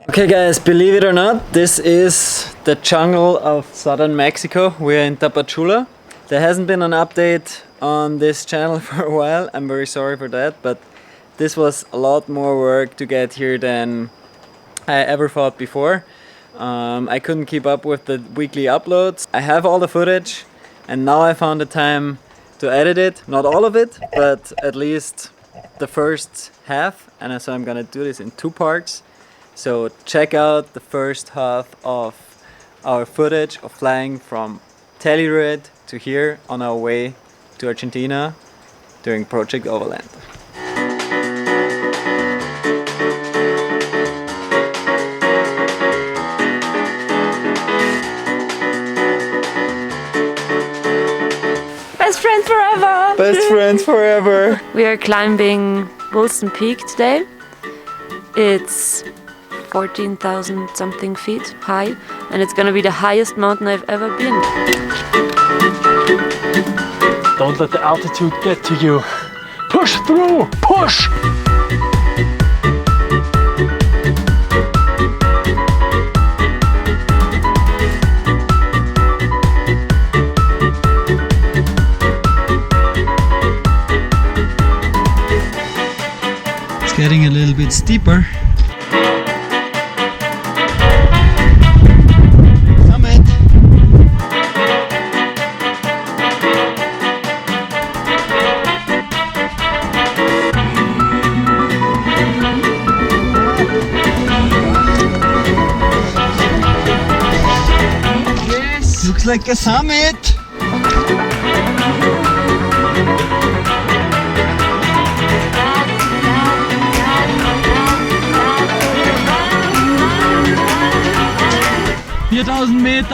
Okay guys, believe it or not, this is the jungle of southern Mexico. We're in Tapachula. There hasn't been an update on this channel for a while. I'm very sorry for that, but this was a lot more work to get here than I ever thought before. I couldn't keep up with the weekly uploads. I have all the footage and now I found the time to edit it. Not all of it, but at least the first half. And so I'm gonna do this in 2 parts. So check out the first half of our footage of flying from Telluride to here on our way to Argentina during Project Overland. Best friends forever! Best friends forever! We are climbing Wilson Peak today. It's 14,000 something feet high, and it's gonna be the highest mountain I've ever been. Don't let the altitude get to you. Push through! Push! It's getting a little bit steeper. Looks like a summit! Meter!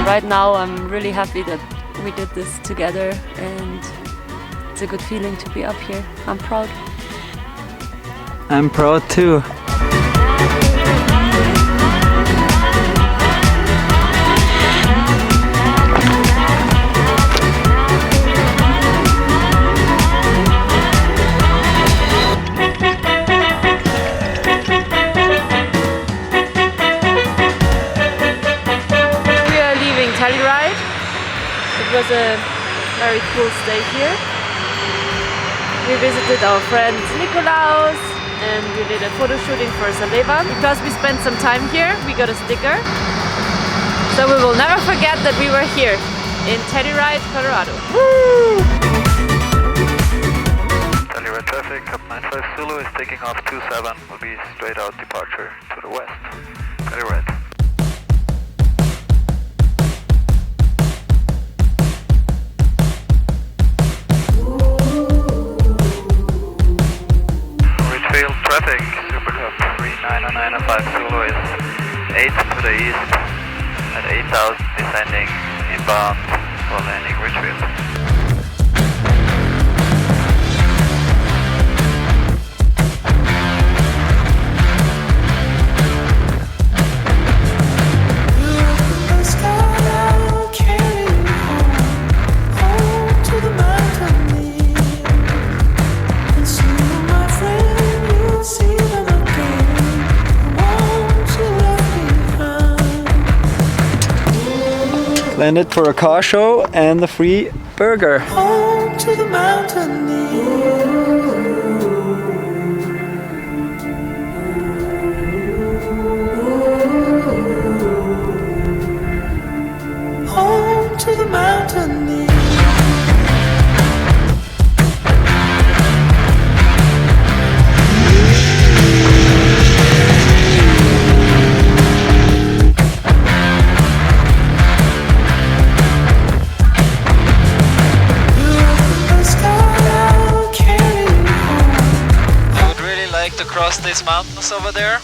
Right now I'm really happy that we did this together, and it's a good feeling to be up here. I'm proud. I'm proud too. It was a very cool stay here. We visited our friend Nikolaus and we did a photo shooting for Saleva. Because we spent some time here, we got a sticker. So we will never forget that we were here in Telluride, Colorado. Woo! Telluride traffic, Cup 95 Zulu is taking off 27, will be straight out departure to the west. Telluride. Traffic, Supercub 3995 Zulu is 8 to the east at 8,000 descending inbound for landing Richfield. Landed for a car show and a free burger. Home to the mountain. Home to the mountain. Across these mountains over there,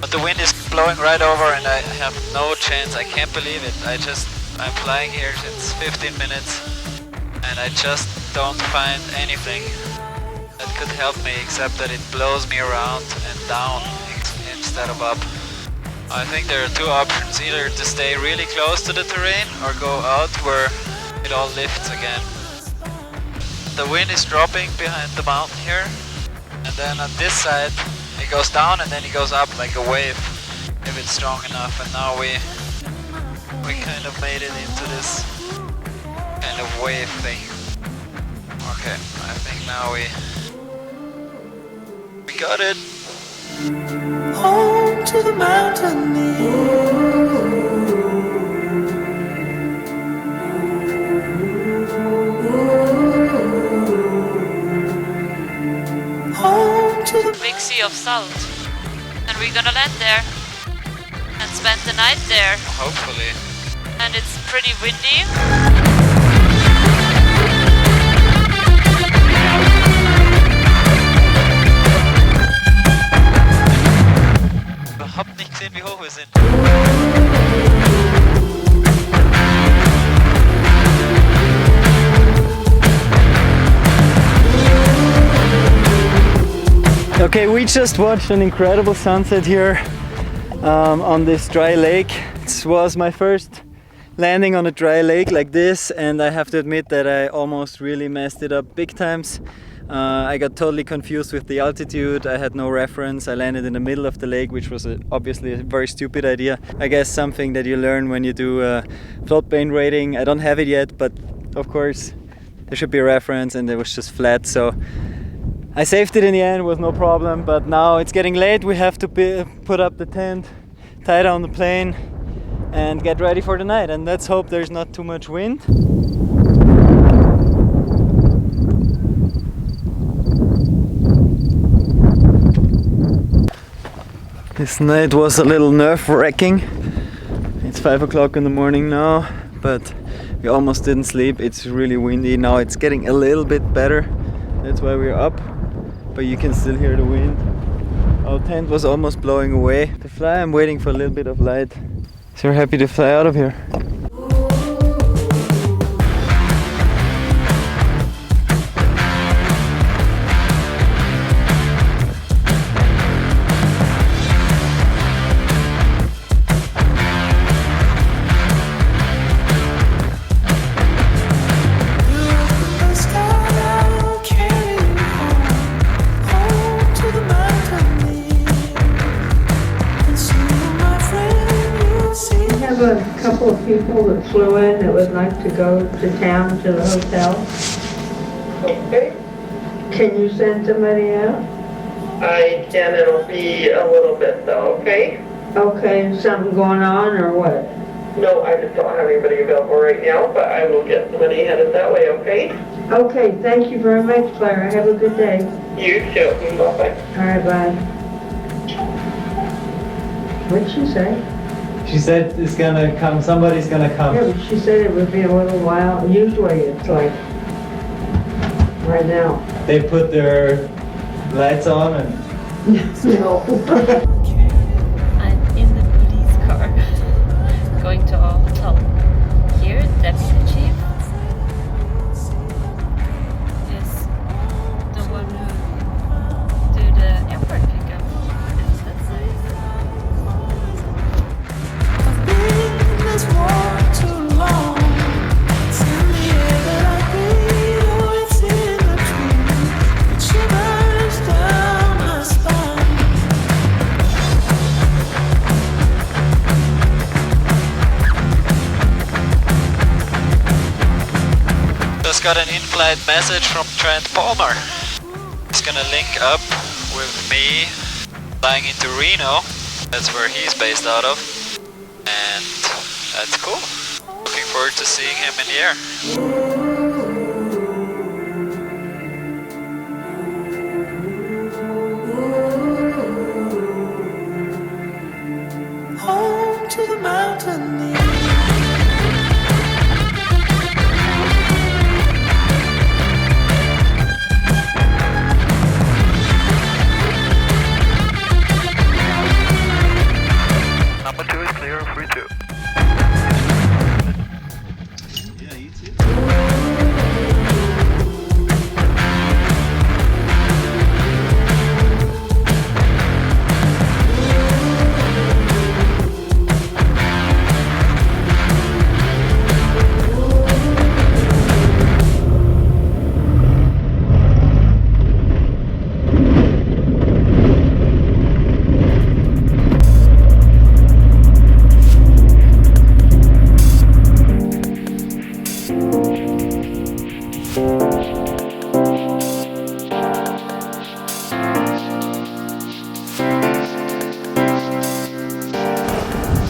but the wind is blowing right over and I have no chance. I can't believe it. I'm flying here since 15 minutes and I just don't find anything that could help me except that it blows me around and down instead of up. I think there are two options, either to stay really close to the terrain or go out where it all lifts again. The wind is dropping behind the mountain here, and then on this side it goes down and then it goes up like a wave if it's strong enough, and now we kind of made it into this kind of wave thing. Okay, I think now we got it. Home to the mountaineer. Home to the Big sea of salt. And we're gonna land there and spend the night there. Hopefully. And it's pretty windy. Überhaupt nicht gesehen, wie hoch wir sind. Okay, we just watched an incredible sunset here on this dry lake. It was my first landing on a dry lake like this, and I have to admit that I almost really messed it up big times. I got totally confused with the altitude. I had no reference. I landed in the middle of the lake, which was obviously a very stupid idea. I guess something that you learn when you do float plane rating. I don't have it yet, but of course there should be a reference, and it was just flat. So I saved it in the end, was no problem. But now it's getting late. We have to put up the tent, tie down the plane, and get ready for the night. And let's hope there's not too much wind. This night was a little nerve-wracking. It's 5 o'clock in the morning now, but we almost didn't sleep. It's really windy. Now it's getting a little bit better. That's why we're up, but you can still hear the wind. Our tent was almost blowing away. To fly, I'm waiting for a little bit of light. So we're happy to fly out of here. A couple of people that flew in that would like to go to town to the hotel. Okay, Can you send somebody out? I can, it'll be a little bit though, okay? Okay, something going on or what? No, I just don't have anybody available right now, but I will get somebody headed that way, okay? Okay, thank you very much, Clara. Have a good day. You too, bye-bye. All right, bye. What'd she say? She said it's gonna come, somebody's gonna come. Yeah, but she said it would be a little while. Usually it's like right now. They put their lights on and No. I'm in the police car going to our hotel. Here, Deputy Chief is the one who do the airport pickup. Isn't that nice? been this war too long. It's in the air that I breathe, oh, it's in the trees. It shivers down my spine. just got an in-flight message from Trent Palmer. He's gonna link up with me flying into Reno. That's where he's based out of. And that's cool. Looking forward to seeing him in the air. Home to the mountaineer. Number 2 is clear, 3-2. Yeah, you too.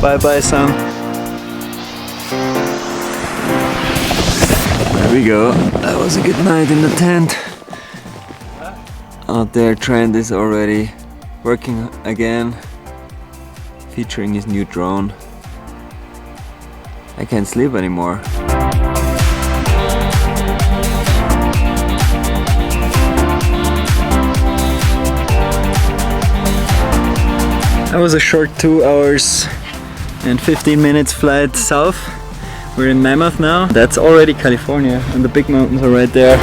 Bye bye, son. There we go. That was a good night in the tent. Out there, Trent is already working again, featuring his new drone. I can't sleep anymore. That was a short 2 hours and 15 minutes flight south. We're in Mammoth now. That's already California and the big mountains are right there.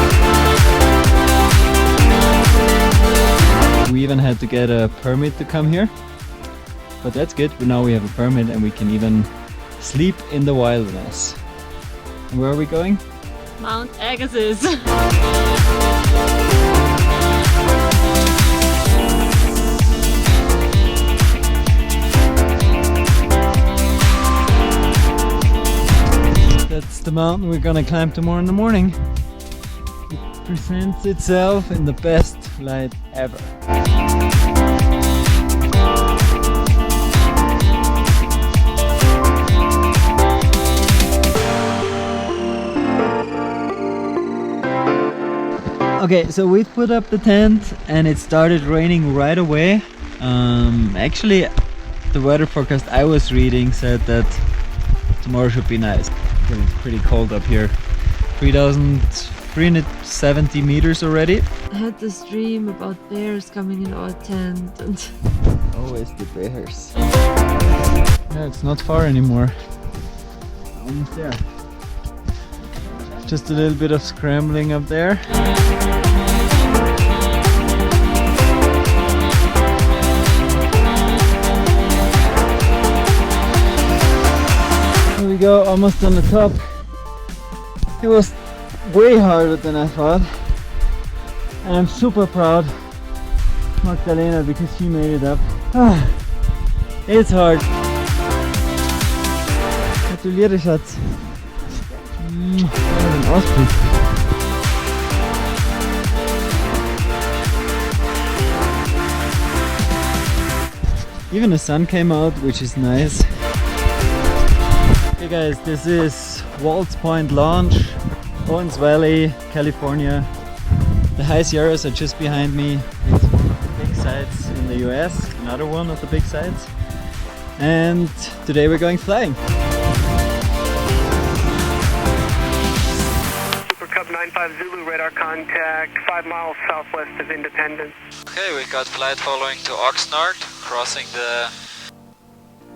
We even had to get a permit to come here, but that's good. Now we have a permit and we can even sleep in the wilderness. And where are we going? Mount Agassiz. That's the mountain we're gonna climb tomorrow in the morning. It presents itself in the best light ever. Okay, so we put up the tent and it started raining right away. Actually, the weather forecast I was reading said that tomorrow should be nice. It's pretty cold up here. 3,370 meters already. I had this dream about bears coming in our tent and Always the bears. Yeah, it's not far anymore. Almost there. Just a little bit of scrambling up there. Here we go, almost on the top. It was way harder than I thought. And I'm super proud of Magdalena because she made it up. It's hard. Gratuliere, Schatz. Ein Ausblick. Even the sun came out, which is nice. Hey guys, this is Waltz Point Launch, Owens Valley, California. The high Sierras are just behind me. It's one of the big sites in the US, another one of the big sites. And today we're going flying. Supercub 95 Zulu, radar contact 5 miles southwest of Independence. Okay, we got flight following to Oxnard, crossing the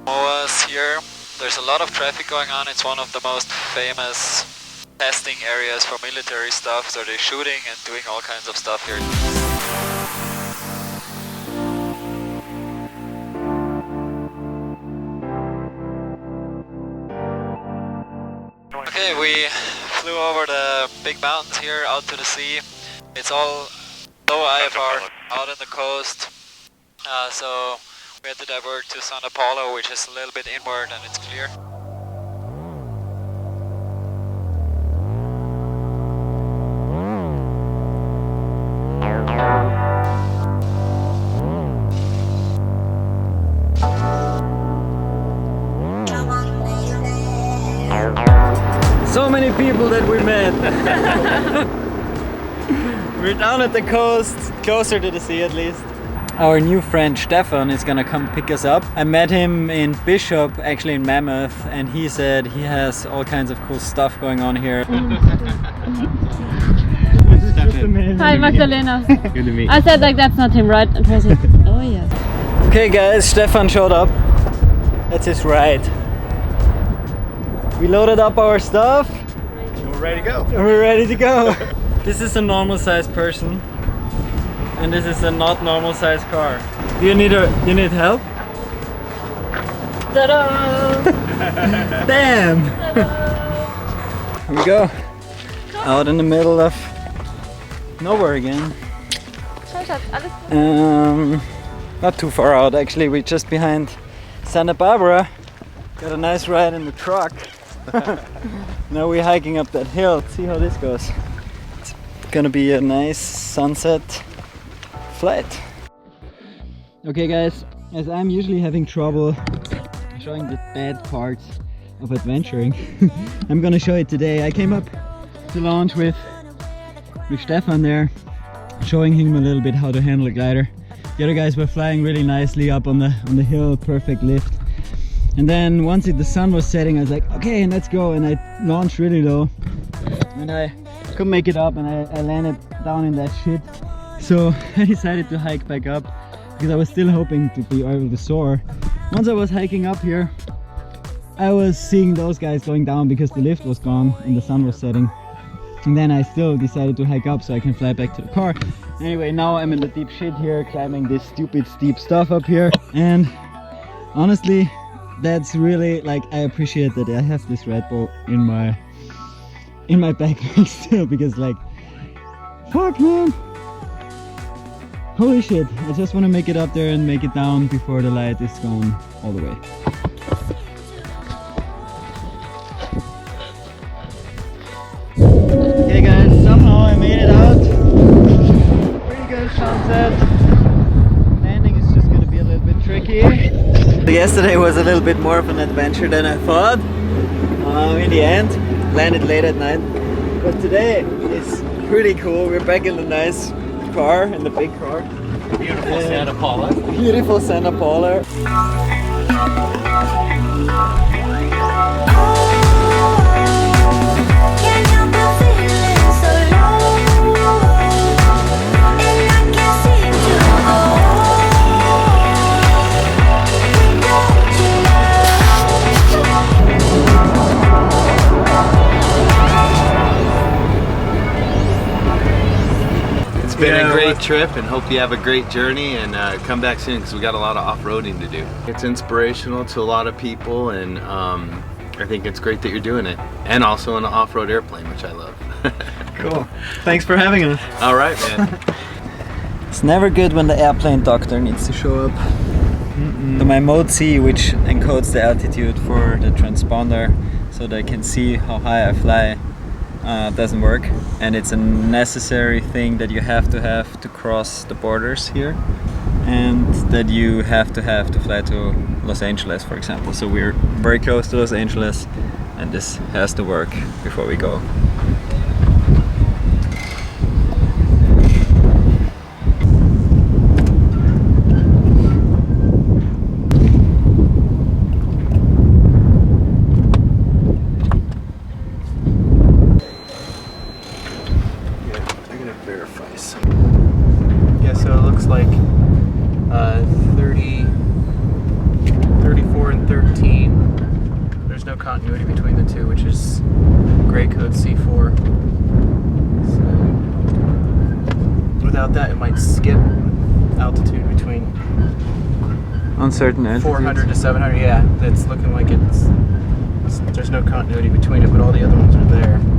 MOAs here. There's a lot of traffic going on. It's one of the most famous testing areas for military stuff, so they're shooting and doing all kinds of stuff here. Okay, we flew over the big mountains here out to the sea. It's all low IFR out on the coast, so we had to divert to San Paulo, which is a little bit inward and it's clear. So many people that we met. We're down at the coast, closer to the sea at least. Our new friend Stefan is gonna come pick us up. I met him in Bishop, actually in Mammoth, and he said he has all kinds of cool stuff going on here. Hi Magdalena. Good to meet I said like that's not him, right? And I said, oh yes. Okay guys, Stefan showed up. That's his ride. We loaded up our stuff. We're ready to go. We're ready to go. This is a normal sized person. And this is a not normal sized car. Do you need help? Ta-da! Damn! Here we go. Out in the middle of nowhere again. Not too far out actually. We're just behind Santa Barbara. Got a nice ride in the truck. Now we're hiking up that hill. Let's see how this goes. It's gonna be a nice sunset flight. Okay guys, as I'm usually having trouble showing the bad parts of adventuring. I'm gonna show it today. I came up to launch with Stefan there, showing him a little bit how to handle a glider. The other guys were flying really nicely up on the hill, perfect lift. And then once the sun was setting, I was like, okay, let's go. And I launched really low, and I couldn't make it up, and I landed down in that shit. So I decided to hike back up because I was still hoping to be able to soar. Once I was hiking up here, I was seeing those guys going down because the lift was gone and the sun was setting. And then I still decided to hike up so I can fly back to the car. Anyway, now I'm in the deep shit here, climbing this stupid steep stuff up here. And honestly, that's really, like, I appreciate that I have this Red Bull in my backpack still, because like, fuck man, holy shit, I just want to make it up there and make it down before the light is gone all the way. Okay guys, somehow I made it out. Pretty good sunset. Landing is just gonna be a little bit tricky. Yesterday was a little bit more of an adventure than I thought. In the end, landed late at night. But today is pretty cool. We're back in the nice car, in the big car. Beautiful Santa Paula. Beautiful Santa Paula. It's been a great trip, and hope you have a great journey, and come back soon because we got a lot of off-roading to do. It's inspirational to a lot of people, and I think it's great that you're doing it, and also an off-road airplane, which I love. Cool. Thanks for having us. All right, man. It's never good when the airplane doctor needs to show up. So my mode C, which encodes the altitude for the transponder so they can see how high I fly, doesn't work, and it's a necessary thing that you have to cross the borders here, and that you have to fly to Los Angeles, for example. So we're very close to Los Angeles, and this has to work before we go. Verify some. Yeah, so it looks like 30, 34 and 13. There's no continuity between the two, which is gray code C4. So without that, it might skip altitude between Uncertain altitudes. 400 to 700. Yeah, it's looking like there's no continuity between it, but all the other ones are there.